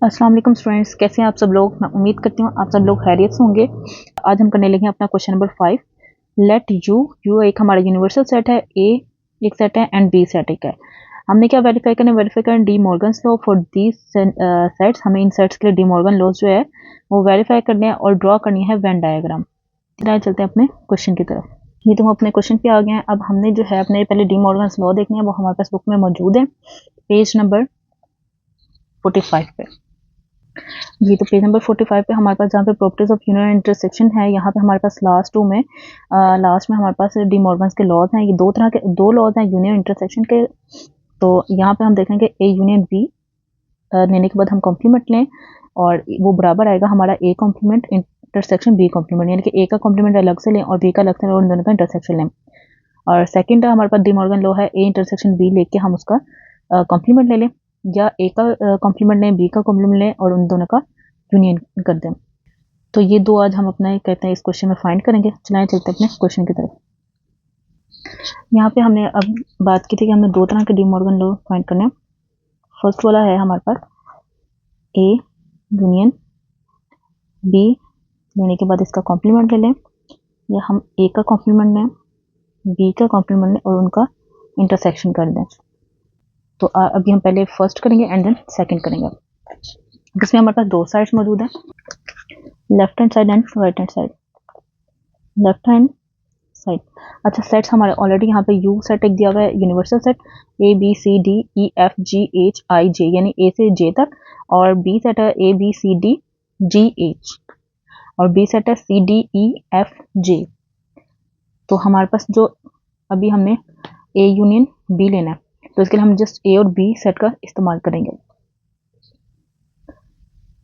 अस्सलाम वालेकुम स्टूडेंट्स, कैसे हैं आप सब लोग। मैं उम्मीद करती हूँ आप सब लोग खैरियत से होंगे। आज हम करने लगे हैं अपना क्वेश्चन नंबर 5। लेट यू एक हमारा यूनिवर्सल सेट है, ए एक सेट है एंड बी सेट एक है। हमने क्या वेरीफाई करना D Morgan's law for these sets. हमें इन सेट्स के लिए डी मॉर्गन लॉज जो है वो वेरीफाई करने हैं और ड्रॉ करनी है वेन डायग्राम। चलते हैं अपने क्वेश्चन की तरफ। ये तो हम अपने क्वेश्चन पे आ गए हैं। अब हमने जो है अपने पहले डी मॉर्गन्स लॉ देखनी है, वो हमारे पास बुक में मौजूद है पेज नंबर 45 पे। जी तो पेज नंबर 45 पे हमारे पास जहाँ पे प्रॉपर्टीज ऑफ यूनियन इंटरसेक्शन है, यहाँ पे हमारे पास लास्ट में हमारे पास डी मॉर्गन्स के लॉज हैं। ये दो लॉज हैं यूनियन इंटरसेक्शन के। तो यहाँ पे हम देखेंगे ए यूनियन बी लेने के बाद हम कॉम्प्लीमेंट लें और वो बराबर आएगा हमारा A complement intersection B complement, यानी कि ए का कॉम्प्लीमेंट अलग से लें और बी का अलग से लें और इन दोनों का इंटरसेक्शन लें। और सेकेंड हमारे पास डी मॉर्गन लॉ है ए इंटरसेक्शन बी लेके हम उसका कॉम्प्लीमेंट ले लें, या ए का कॉम्प्लीमेंट लें बी का कॉम्प्लीमेंट लें और उन दोनों का यूनियन कर दें। तो ये दो आज हम अपना कहते हैं इस क्वेश्चन में फाइंड करेंगे। चलाएं चलते हैं अपने क्वेश्चन की तरफ। यहाँ पे हमने अब बात की थी कि हमने दो तरह के डी मॉर्गन लॉ फाइंड करने हैं। फर्स्ट वाला है हमारे पास ए यूनियन बी लेने के बाद इसका कॉम्प्लीमेंट ले लें, या हम ए का कॉम्प्लीमेंट लें बी का कॉम्प्लीमेंट लें और उनका इंटरसेक्शन कर दें। तो अभी हम पहले फर्स्ट करेंगे एंड देन सेकंड करेंगे। जिसमें हमारे पास दो साइड्स मौजूद हैं, left hand side and right hand side. Left hand side, अच्छा सेट्स हमारे ऑलरेडी यहाँ पे यू सेट एक दिया हुआ है, universal set A B C D E F G H I J, यानी ए से जे तक। और बी सेट है A B C D G H, और बी सेट है सी डी ई एफ जे। तो हमारे पास जो अभी हमने ए यूनियन बी लेना है, तो इसके लिए हम जस्ट ए और बी सेट का इस्तेमाल करेंगे।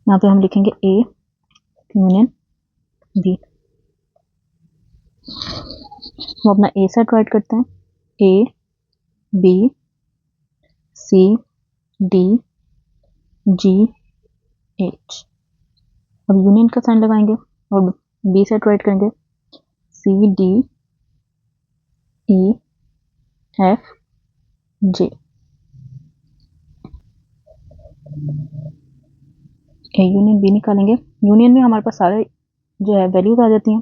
यहाँ पे हम लिखेंगे ए यूनियन बी। हम अपना ए सेट राइट करते हैं, A B C D G H. अब यूनियन का साइन लगाएंगे और बी सेट राइट करेंगे, C D E F J. A union B निकालेंगे। यूनियन में हमारे पास सारे जो है वैल्यूज आ जाती हैं,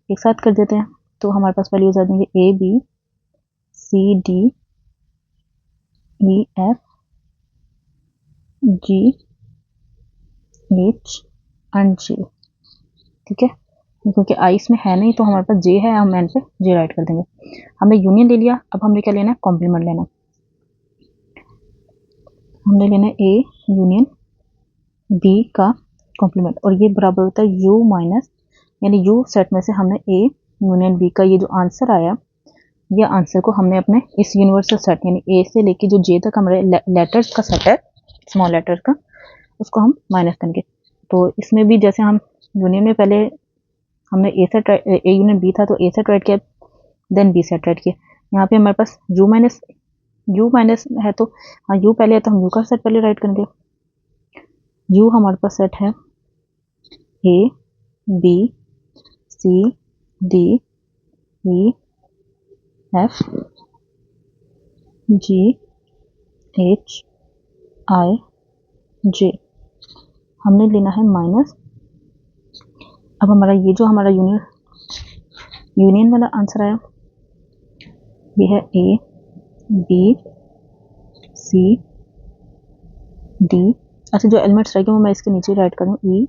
एक साथ कर देते हैं। तो हमारे पास वैल्यूज आ जाएंगे A B C D E F G H and J. ठीक है, क्योंकि आई इसमें है नहीं तो हमारे पास जे है, हम एन पे जे राइट कर देंगे। हमने यूनियन ले लिया, अब हमने क्या लेना है, कॉम्प्लीमेंट लेना। हमने लेना है ए यूनियन बी का कॉम्प्लीमेंट, और ये बराबर होता है यू माइनस, यानी यू सेट में से हमने ए यूनियन बी का ये जो आंसर आया, ये आंसर को हमने अपने इस यूनिवर्सल सेट यानी ए से लेके जो जे तक हमारे लेटर्स का सेट है, स्मॉल लेटर्स का, उसको हम माइनस करेंगे। तो इसमें भी जैसे हम यूनियन में पहले हमने ए सेट ए यूनियन बी था तो ए सेट राइट किया, देन बी सेट राइट किया। यहाँ पे हमारे पास यू माइनस है, तो हाँ यू पहले है तो हम यू का सेट पहले राइट करेंगे। यू हमारे पास सेट है A B C D E F G H I J. हमने लेना है माइनस। अब हमारा ये जो हमारा यूनियन वाला आंसर आया, ये है ए बी सी डी। अच्छा जो एलिमेंट्स रह गए वो मैं इसके नीचे राइट करूँ, E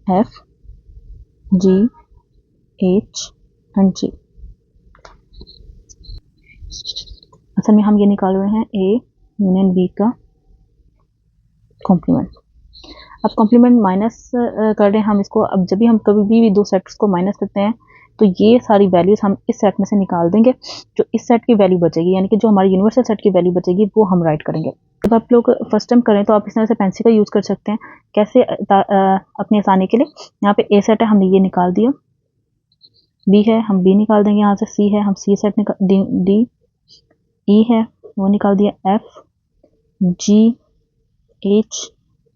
F G H and J. असल में हम ये निकाल रहे हैं ए यूनियन बी का कॉम्प्लीमेंट। अब कॉम्प्लीमेंट माइनस कर रहे हैं हम इसको। अब जब भी हम कभी भी दो सेट्स को माइनस करते हैं तो ये सारी वैल्यूज हम इस सेट में से निकाल देंगे, जो इस सेट की वैल्यू बचेगी, यानी कि जो हमारी यूनिवर्सल सेट की वैल्यू बचेगी वो हम राइट करेंगे। जब आप लोग फर्स्ट टाइम करें तो आप इस तरह से पेंसिल का यूज़ कर सकते हैं। कैसे अपनी आसानी के लिए, यहाँ पे ए सेट है हमने ये निकाल दिया, बी है हम बी निकाल देंगे, यहाँ से सी है हम सी सेट निकाल, डी ई है वो निकाल दिया, एफ जी एच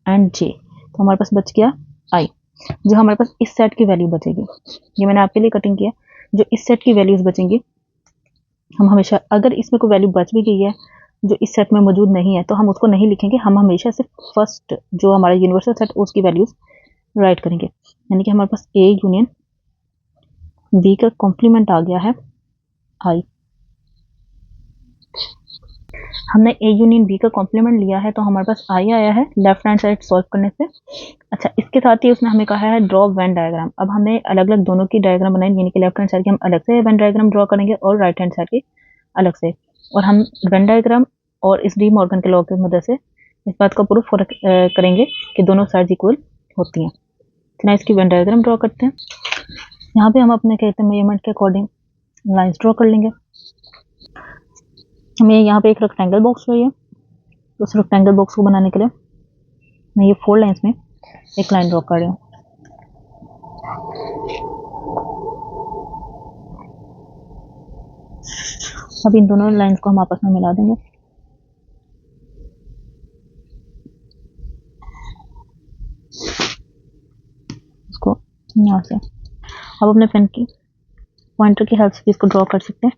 एंड जे। तो हमारे पास बच गया आई। जो हमारे पास इस सेट की वैल्यू बचेगी, ये मैंने आपके लिए कटिंग किया, जो इस सेट की वैल्यूज बचेंगी हम हमेशा, अगर इसमें कोई वैल्यू बच भी गई है जो इस सेट में मौजूद नहीं है तो हम उसको नहीं लिखेंगे, हम हमेशा सिर्फ फर्स्ट जो हमारा यूनिवर्सल सेट उसकी वैल्यूज राइट करेंगे। यानी कि हमारे पास ए यूनियन बी का कॉम्प्लीमेंट आ गया है आई। हमने ए यूनियन बी का कॉम्प्लीमेंट लिया है तो हमारे पास आई आया है लेफ्ट हैंड साइड सॉल्व करने से। अच्छा, इसके साथ ही उसने हमें कहा है ड्रॉ वेन डायग्राम। अब हमने अलग अलग दोनों की डायग्राम बनाई, यानी कि लेफ्ट हैंड साइड की हम अलग से वेन डायग्राम ड्रॉ करेंगे और राइट हैंड साइड की अलग से। और हम वेन डायग्राम और इस डी मॉर्गन के लॉ की मदद से इस बात का प्रूफ करेंगे कि दोनों साइड इक्वल होती हैं। तो इसकी वेन डायग्राम ड्रॉ करते हैं। यहाँ पे हम अपने कहते हैं मेजरमेंट के अकॉर्डिंग लाइंस ड्रॉ कर लेंगे। हमें यहाँ पे एक रेक्टेंगल बॉक्स चाहिए, तो उस रेक्टेंगल बॉक्स को बनाने के लिए मैं ये 4 लाइंस में एक लाइन ड्रॉ कर रही हूँ। अब इन दोनों लाइंस को हम आपस में मिला देंगे। इसको यहाँ से अब अपने पेन की पॉइंटर की हेल्प से इसको ड्रॉ कर सकते हैं।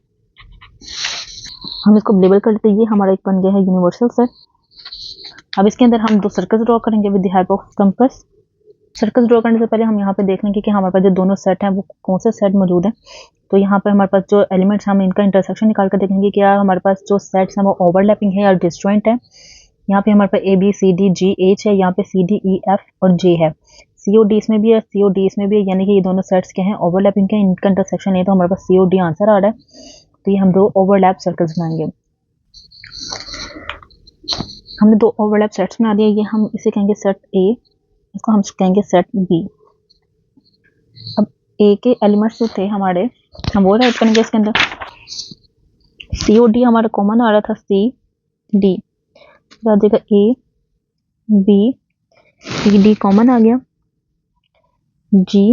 हम इसको लेबल कर लेते हैं, ये हमारा एक बन गया है यूनिवर्सल सेट। अब इसके अंदर हम 2 सर्कल्स ड्रॉ करेंगे with the help of compass. Circles draw करने से पहले हम यहाँ पे देख लेंगे कि हमारे पास जो दोनों सेट हैं वो कौन से सेट मौजूद हैं। तो यहाँ पे हमारे पास जो एलिमेंट्स हम इनका इंटरसेक्शन निकाल कर देखेंगे कि हमारे पास जो सेट्स हैं वो ओवरलैपिंग है या डिसजॉइंट है। यहाँ पे हमारे पास A B C D G H है, यहाँ पे सी डी ई एफ और जे है। सी ओ डी इसमें भी है, सी ओ डी इसमें भी है, यानी कि ये दोनों सेट्स के हैं ओवरलैपिंग के, इनका इंटरसेक्शन है, तो हमारे पास सी ओ डी आंसर आ रहा है। तो ये हम 2 ओवरलैप सर्कल्स बनाएंगे। हमने 2 ओवरलैप सेट्स बना दिए, ये हम इसे कहेंगे सेट ए, इसको हम कहेंगे सेट बी। अब ए के एलिमेंट्स जो थे हमारे, हम वो राइट करेंगे इसके अंदर। सी ओ डी हमारा कॉमन आ रहा था, सी डी आ जाएगा, A B C D common आ गया, जी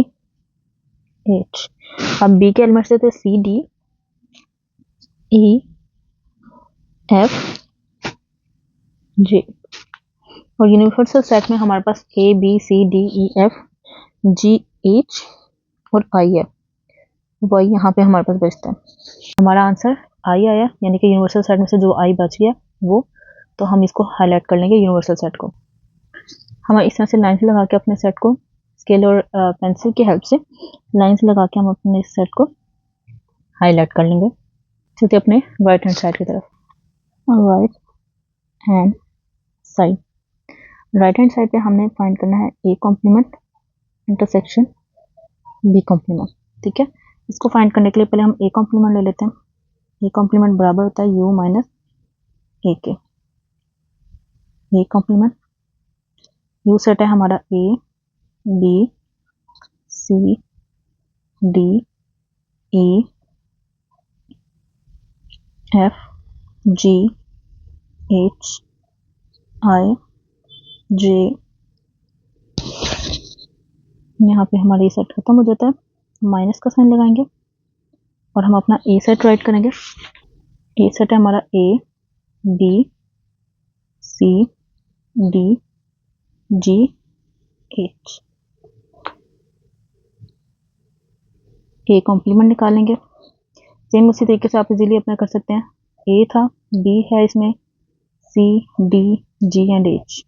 एच। अब बी के एलिमेंट्स थे सी डी ई एफ जे, और यूनिवर्सल सेट में हमारे पास A B C D E F G H और आई है, वही यहाँ पे हमारे पास बचता है। हमारा आंसर आई आया, यानी कि यूनिवर्सल सेट में से जो आई बच गया वो, तो हम इसको हाईलाइट कर लेंगे यूनिवर्सल सेट को। हम इस तरह से लाइन्स लगा के अपने सेट को स्केल और पेंसिल की हेल्प से लाइन्स लगा के हम अपने सेट को हाईलाइट कर लेंगे। चलते अपने राइट हैंड साइड की तरफ। Right hand side, right hand side पे हमने फाइंड करना है A complement intersection B complement. ठीक है, इसको फाइंड करने के लिए पहले हम ए कॉम्प्लीमेंट ले लेते हैं। ए कॉम्प्लीमेंट बराबर होता है यू माइनस ए के। ए कॉम्प्लीमेंट, यू सेट है हमारा A B C D E F G H I J. यहाँ पे हमारा ये सेट खत्म हो जाता है, माइनस का साइन लगाएंगे और हम अपना ए सेट राइट करेंगे। ए सेट है हमारा A B C D G H. A complement निकालेंगे, सेम उसी तरीके से आप इजीली अपना कर सकते हैं। ए था, बी है, इसमें C D G and H,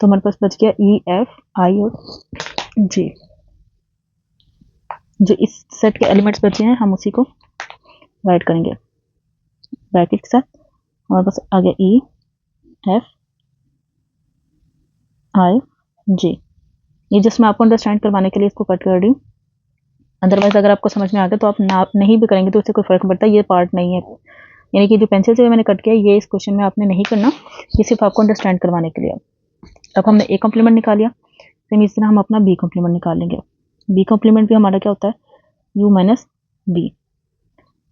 तो हमारे पास बच गया ई एफ आई और जी। जो इस सेट के एलिमेंट्स बचे हैं हम उसी को राइट करेंगे ब्रैकेट के साथ। हमारे पास आ गया ई एफ आई जी। ये जस्ट मैं आपको अंडरस्टैंड करवाने के लिए इसको कट कर रही हूँ, अदरवाइज अगर आपको समझ में आ गया तो आप ना नहीं भी करेंगे तो उससे कोई फर्क नहीं पड़ता, ये पार्ट नहीं है। यानी कि जो पेंसिल से मैंने कट किया ये इस क्वेश्चन में आपने नहीं करना, ये सिर्फ आपको अंडरस्टैंड करवाने के लिए। अब हमने ए कॉम्प्लीमेंट निकाल लिया, सेम इस तरह हम अपना बी कॉम्प्लीमेंट निकाल लेंगे। बी कॉम्प्लीमेंट भी हमारा क्या होता है, यू माइनस बी।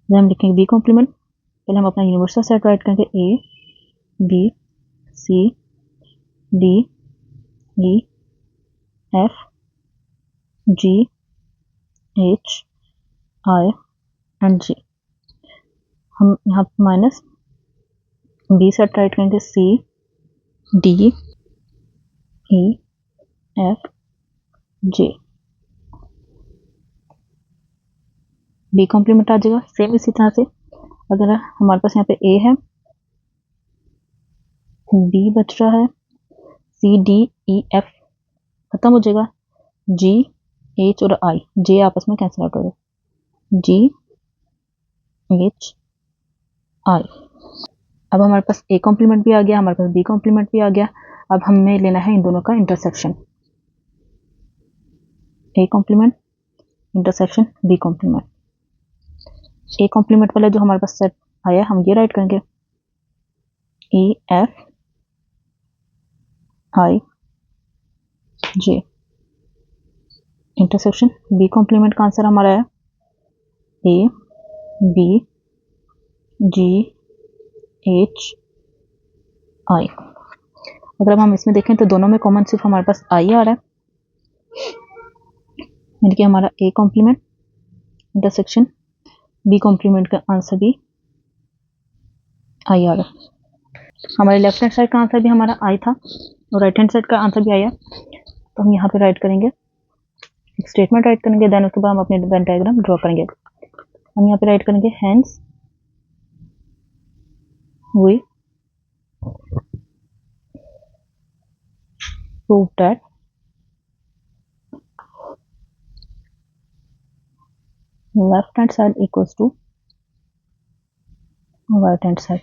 जब हम लिखेंगे बी कॉम्प्लीमेंट, पहले हम अपना यूनिवर्सल सेट राइट करेंगे, A B C D E F G H I and G. हम यहाँ माइनस बी सेट राइट करेंगे, C D E F J. B complement आ जाएगा। सेम इसी तरह से अगर हमारे पास यहाँ पे ए है बी बच रहा है, सी डी ई एफ खत्म हो जाएगा, जी एच और आई, जे आपस में कैंसिल आउट हो जाएगा, जी एच आई। अब हमारे पास ए कॉम्प्लीमेंट भी आ गया, हमारे पास बी कॉम्प्लीमेंट भी आ गया। अब हमें लेना है इन दोनों का intersection, A complement intersection B complement. A complement वाला जो हमारे पास सेट आया हम ये राइट करेंगे, E F I J. Intersection B complement का आंसर हमारा है ए बी जी एच आई। अगर अब हम इसमें देखें तो दोनों में कॉमन सिर्फ हमारे पास आई आ रहा है, यानी कि हमारा A complement intersection B complement का आंसर भी आई आ रहा है। हमारे लेफ्ट हैंड साइड का आंसर भी हमारा आई था और राइट हैंड साइड का आंसर भी आया, तो हम यहाँ पे राइट करेंगे, एक स्टेटमेंट राइट करेंगे, देन उसके बाद हम अपने वेन डायग्राम ड्रॉ करेंगे। हम यहाँ पे राइट करेंगे hence we prove that left hand side equals to right hand side.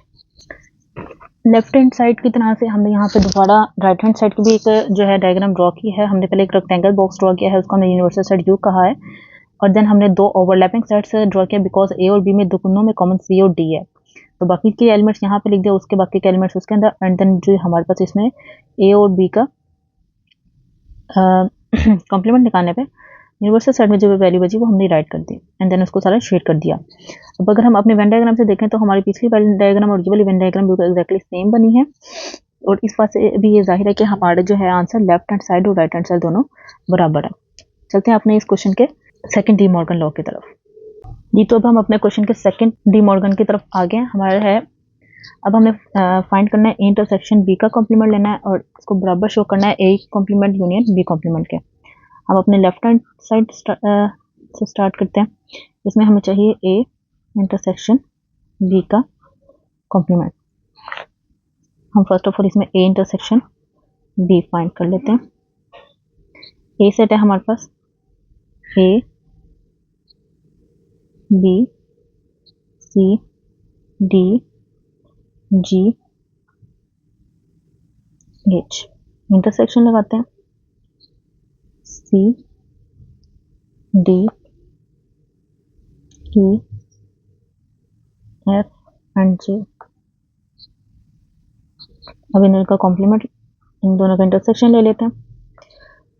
Left hand side की तरह से हमने यहाँ पे दोबारा राइट हैंड साइड की भी एक जो है डायग्राम ड्रॉ की है। हमने पहले एक रेक्टेंगल बॉक्स ड्रॉ किया है, उसको हमने यूनिवर्सल साइड यू कहा है, और देन हमने दो ओवरलैपिंग साइड्स ड्रॉ किया बिकॉज ए और बी में दोनों में कॉमन सी और डी है, तो बाकी के एलिमेंट्स यहाँ पे लिख दिया, उसके बाकी के एलिमेंट्स उसके अंदर, एंड देन जो हमारे पास इसमें ए और बी का कॉम्प्लीमेंट निकालने पे यूनिवर्सल साइड में जो वैल्यू बची वो हमने राइट कर दी, एंड देन उसको सारा शेड कर दिया। अब अगर हम अपने वेन डायग्राम से देखें तो हमारी पिछली वेन डायग्राम और ये वाली वेन डायग्राम बिल्कुल एक्जैक्टली सेम बनी है, और इस बात से भी ये जाहिर है कि हमारा जो है आंसर लेफ्ट हैंड साइड और राइट हैंड साइड दोनों बराबर है। चलते हैं अपने इस क्वेश्चन के सेकंड डी मॉर्गन लॉ की तरफ। जी तो अब हम अपने क्वेश्चन के सेकंड डी मॉर्गन की तरफ आ गए। हमारा है अब हमें फाइंड करना है ए इंटरसेक्शन बी का कॉम्प्लीमेंट लेना है और इसको बराबर शो करना है A complement union B complement के। हम अपने लेफ्ट हैंड साइड से स्टार्ट करते हैं। इसमें हमें चाहिए ए इंटरसेक्शन बी का कॉम्प्लीमेंट। हम फर्स्ट ऑफ ऑल इसमें ए इंटरसेक्शन बी फाइंड कर लेते हैं। ए सेट है हमारे पास A B C D G H. Intersection लगाते हैं C D E F and J. अब इनका कॉम्प्लीमेंट, इन दोनों का इंटरसेक्शन ले लेते हैं।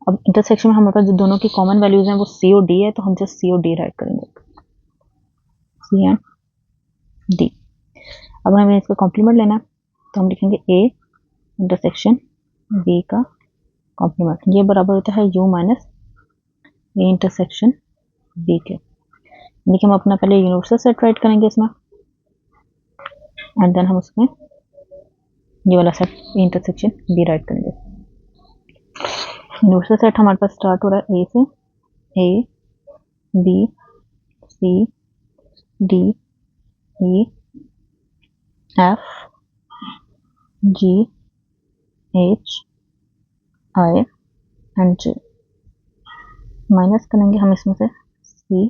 अब इंटरसेक्शन में हमारे पास जो दोनों की कॉमन वैल्यूज हैं वो सी और डी है, तो हम जस्ट सी और डी राइट करेंगे, सी एंड डी। अब हमें इसका कॉम्प्लीमेंट लेना है तो हम लिखेंगे ए इंटरसेक्शन बी का कॉम्प्लीमेंट, ये बराबर होता है U minus A intersection B के। यानी कि हम अपना पहले यूनिवर्सल सेट राइट करेंगे इसमें, एंड देन हम उसमें ये वाला सेट इंटरसेक्शन बी राइट करेंगे। यूनिवर्सल सेट हमारे पास स्टार्ट हो रहा है ए से, A B C D E F G H I and J. Minus करेंगे हम इसमें से सी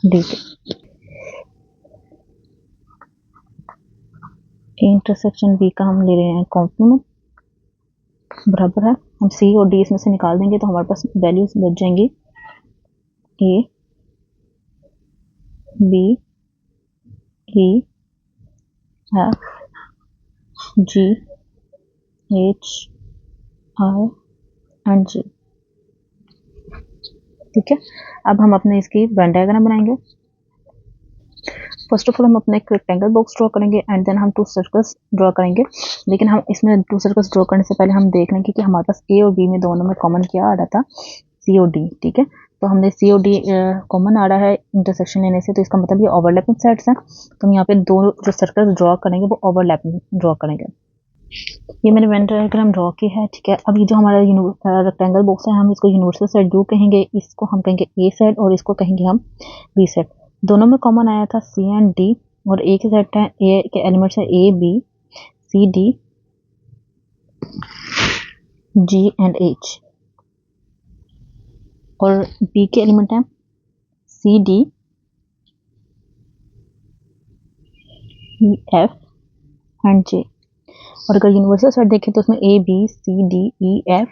डी के। इंटरसेक्शन बी का हम ले रहे हैं कॉम्प्लीमेंट, बराबर है हम सी और डी इसमें से निकाल देंगे तो हमारे पास वैल्यूज बच जाएंगी A B E F G H I and J. ठीक है, अब हम अपने इसकी वेन डायग्राम बनाएंगे। फर्स्ट ऑफ ऑल हम अपना एक रेक्टेंगल बॉक्स ड्रॉ करेंगे एंड देन हम टू सर्कल्स ड्रॉ करेंगे, लेकिन हम इसमें टू सर्कल्स ड्रॉ करने से पहले हम देख लेंगे कि हमारे पास ए और बी में दोनों में कॉमन क्या आ रहा था, सी और डी। ठीक है, तो हमने सी और डी कॉमन आ रहा है इंटरसेक्शन लेने से, तो इसका मतलब ये ओवरलैपिंग साइड्स हैं, तो हम यहाँ पे दो जो सर्कल्स ड्रॉ करेंगे वो ओवरलैपिंग ड्रॉ करेंगे। ये मैंने वेन डायग्राम ड्रॉ की है। ठीक है, अब ये जो हमारा रेक्टेंगल बॉक्स है हम इसको यूनिवर्सल साइड यू कहेंगे, इसको हम कहेंगे ए साइड और इसको कहेंगे हम बी साइड। दोनों में कॉमन आया था सी एंड डी, और ए के सेट है, ए के एलिमेंट्स है A B C D G and H, और बी के एलिमेंट हैं C D E F and J. और अगर यूनिवर्सल सेट देखें तो उसमें A B C D E F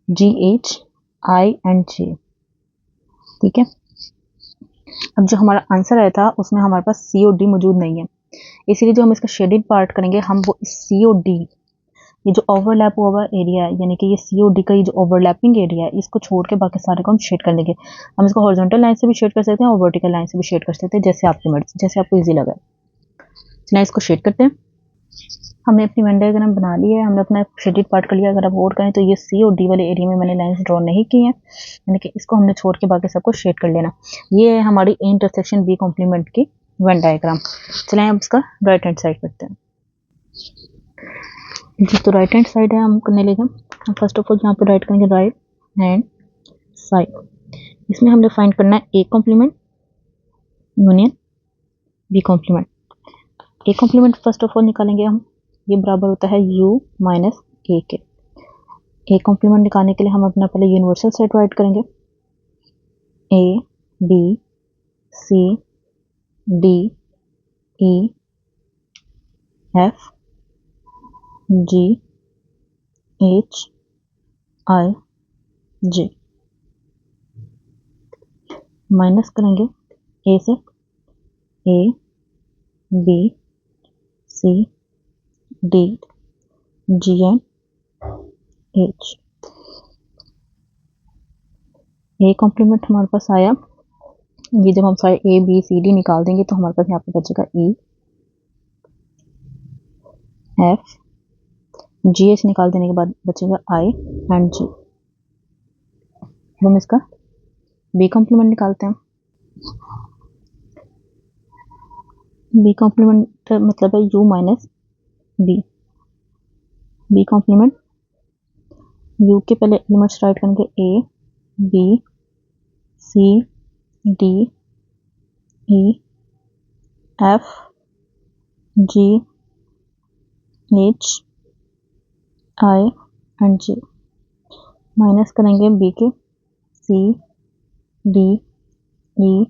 G H I and J. ठीक है, अब जो हमारा आंसर आया था उसमें हमारे पास सी और डी मौजूद नहीं है, इसीलिए जो हम इसका शेडेड पार्ट करेंगे हम वो सी और डी, ये जो ओवरलैप हुआ एरिया है यानी कि ये सी और डी का ये जो ओवरलैपिंग एरिया है इसको छोड़ के बाकी सारे को हम शेड कर देंगे। हम इसको हॉरिजॉन्टल लाइन से भी शेड कर सकते हैं और वर्टिकल लाइन से भी शेड कर सकते हैं, जैसे आपकी मर्जी, जैसे आपको ईजी लगा। चलिए इसको शेड करते हैं। हमने अपनी वेन डायग्राम बना ली है, हमने अपना शेडेड पार्ट कर लिया। अगर आप गौर करें तो ये सी और डी वाले एरिया में मैंने लाइंस ड्रॉ नहीं की हैं, यानी कि इसको हमने छोड़ के बाकी सबको शेड कर लेना। ये है हमारी ए इंटरसेक्शन बी कॉम्प्लीमेंट की वेन डायग्राम। चलें अब इसका राइट हैंड साइड करते हैं जी। तो राइट हैंड साइड है, हम करने लेंगे फर्स्ट ऑफ ऑल यहाँ पे राइट करेंगे राइट हैंड साइड। इसमें हमने फाइंड करना है A complement union B complement. A complement first of all निकालेंगे हम, ये बराबर होता है u माइनस ए के। ए कॉम्प्लीमेंट निकालने के लिए हम अपना पहले यूनिवर्सल सेट राइट करेंगे, A B C D E F G H I J. Minus करेंगे ए से, A B C D G and H. A complement हमारे पास आया, ये जब हम सारे ए बी सी डी निकाल देंगे तो हमारे पास यहाँ पे बचेगा ई एफ जी एच, निकाल देने के बाद बचेगा आई एंड जी। हम इसका बी कॉम्प्लीमेंट निकालते हैं। बी कॉम्प्लीमेंट मतलब है u minus B. B complement u के पहले एलिमेंट्स राइट करेंगे A B C D E F G H I and J. Minus करेंगे बी के, C D E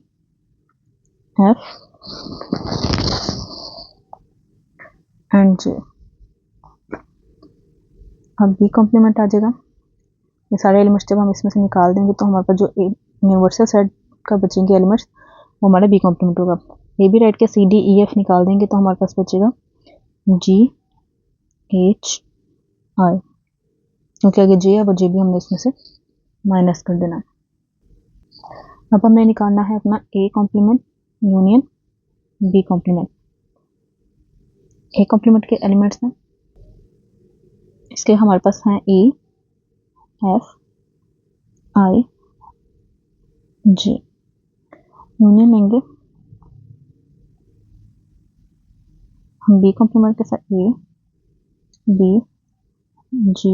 F and J. अब बी कॉम्प्लीमेंट आ जाएगा, ये सारे एलिमेंट्स जब हम इसमें से निकाल देंगे तो हमारे पास जो यूनिवर्सल सेट का बचेंगे एलिमेंट्स वो हमारा बी कॉम्प्लीमेंट होगा। ए बी राइट के सी डी ई एफ निकाल देंगे तो हमारे पास बचेगा जी एच आई, क्योंकि आगे जे है वो जे भी हमने इसमें से माइनस कर देना। अब हमें निकालना है अपना A complement union B complement. A complement के एलिमेंट्स हैं इसके हमारे पास हैं ई एफ आई जे। यूनियन लेंगे हम बी कॉम्प्लीमेंट के साथ ए बी जी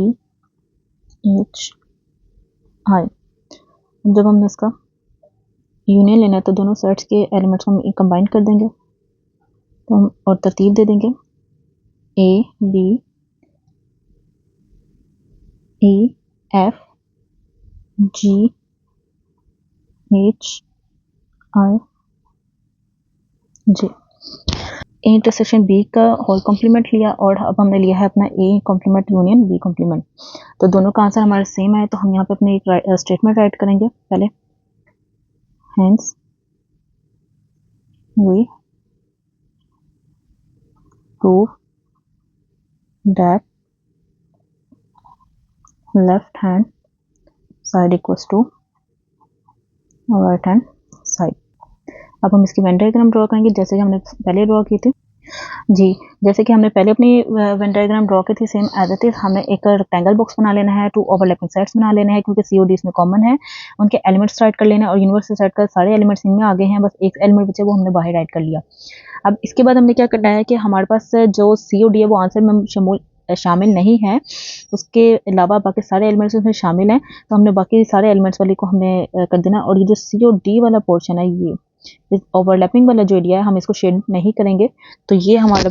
एच आई। जब हमने इसका यूनियन लेना है तो दोनों सेट्स के एलिमेंट्स को हम कंबाइन कर देंगे, तो हम और तरतीब दे देंगे A B E F G H I J. A intersection B का होल कॉम्प्लीमेंट लिया और अब हमने लिया है अपना A complement union B complement. तो दोनों का आंसर हमारा सेम है, तो हम यहाँ पे अपने एक स्टेटमेंट राइट करेंगे पहले, hence we prove that left hand side equals to right hand side. अब हम इसकी वेन डायग्राम ड्रॉ करेंगे जैसे कि हमने पहले ड्रॉ की थी जी। जैसे कि हमने पहले अपनी वेन डायग्राम ड्रॉ की थी सेम एज इट इज, हमें एक रेक्टेंगल बॉक्स बना लेना है, टू ओवरलैपिंग साइड्स बना लेना है क्योंकि सी ओ डी इसमें कॉमन है, उनके एलिमेंट्स राइट कर लेना है और यूनिवर्सल सेट का सारे एलिमेंट्स इनमें आ गए हैं, बस एक एलिमेंट बचे वो हमने बाहर राइट कर लिया। अब इसके बाद हमने क्या करना है कि हमारे पास जो सी ओ डी है वो आंसर में शामिल नहीं है, उसके अलावा बाकी सारे एलिमेंट्स उसमें शामिल हैं, तो हमने बाकी सारे एलिमेंट्स वाले को हमने कर देना। और ये जो सी ओ डी वाला पोर्शन है ये ओवरलैपिंग वाला जो एरिया है हम इसको शेड नहीं करेंगे, तो ये हमारा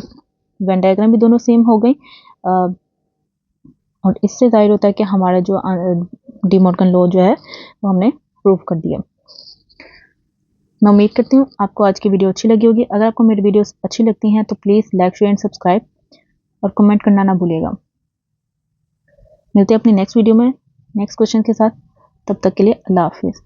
वेन डायग्राम भी दोनों सेम हो गई और इससे जाहिर होता है कि हमारा जो डी मॉर्गन लॉ जो है वो हमने प्रूव कर दिया। मैं उम्मीद करती हूँ आपको आज की वीडियो अच्छी लगी होगी। अगर आपको मेरी वीडियोस अच्छी लगती हैं तो please like share and subscribe और कमेंट करना ना भूलिएगा। मिलते हैं अपनी नेक्स्ट वीडियो में नेक्स्ट क्वेश्चन के साथ। तब तक के लिए अल्लाह हाफिज़।